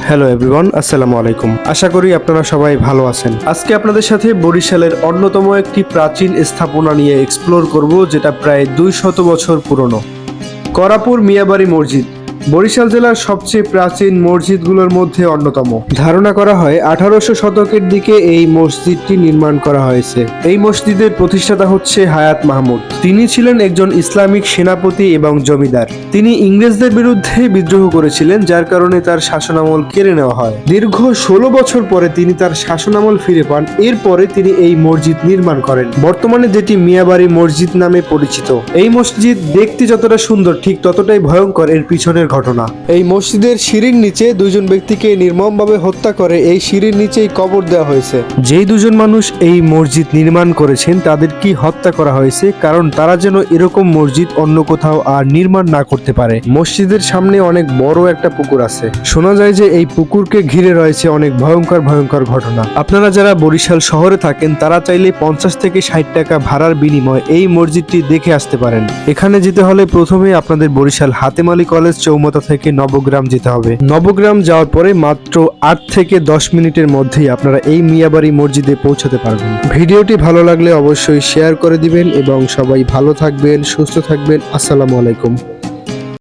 Hello everyone, আসসালামু আলাইকুম। আশা করি আপনারা সবাই ভালো আছেন। আজকে আপনাদের সাথে বরিশালের অন্যতম একটি প্রাচীন স্থাপনা নিয়ে এক্সপ্লোর করব, যেটা প্রায় 200 বছর পুরনো। করাপুর মিয়াবাড়ি মসজিদ বরিশাল জেলার সবচেয়ে প্রাচীন মসজিদগুলোর মধ্যে অন্যতম। ধারণা করা হয় 1800 শতকের দিকে এই মসজিদটি নির্মাণ করা হয়েছে। এই মসজিদের প্রতিষ্ঠাতা হচ্ছে হায়াত মাহমুদ। তিনি ছিলেন একজন ইসলামিক সেনাপতি এবং জমিদার। তিনি ইংরেজদের বিরুদ্ধে বিদ্রোহ করেছিলেন, যার কারণে তার শাসনামল কেড়ে নেওয়া হয়। দীর্ঘ 16 বছর পরে তিনি তার শাসনামল ফিরে পান। এরপরে তিনি এই মসজিদ নির্মাণ করেন, বর্তমানে যেটি মিয়াবাড়ি মসজিদ নামে পরিচিত। এই মসজিদ দেখতে যতটা সুন্দর, ঠিক ততটাই ভয়ঙ্কর এর পিছনের ঘটনা। এই মসজিদের সিঁড়ির নিচে দুজন ব্যক্তিকে নির্মমভাবে হত্যা করে এই সিঁড়ির নিচেই কবর দেওয়া হয়েছে। যেই দুজন মানুষ এই মসজিদ নির্মাণ করেছেন তাদের কি হত্যা করা হয়েছে, কারণ তারা যেন এরকম মসজিদ অন্য কোথাও আর নির্মাণ না করতে পারে। মসজিদের সামনে অনেক বড় একটা পুকুর আছে। শোনা যায় যে এই পুকুরকে ঘিরে রয়েছে অনেক ভয়ঙ্কর ঘটনা। আপনারা যারা বরিশাল শহরে থাকেন তারা চাইলে 50 থেকে 60 টাকা ভাড়ার বিনিময়ে এই মসজিদটি দেখে আসতে পারেন। এখানে যেতে হলে প্রথমে আপনাদের বরিশাল হাতেম আলী কলেজ চৌমাথা থেকে নবগ্রাম যেতে হবে। নবগ্রাম যাওয়ার পরে মাত্র 8 থেকে 10 মিনিটের মধ্যেই আপনারা এই মিয়াবাড়ি মসজিদে পৌঁছাতে পারবেন। ভিডিওটি ভালো লাগলে অবশ্যই শেয়ার করে দিবেন এবং সবাই ভালো থাকবেন, সুস্থ থাকবেন। আসসালামু আলাইকুম।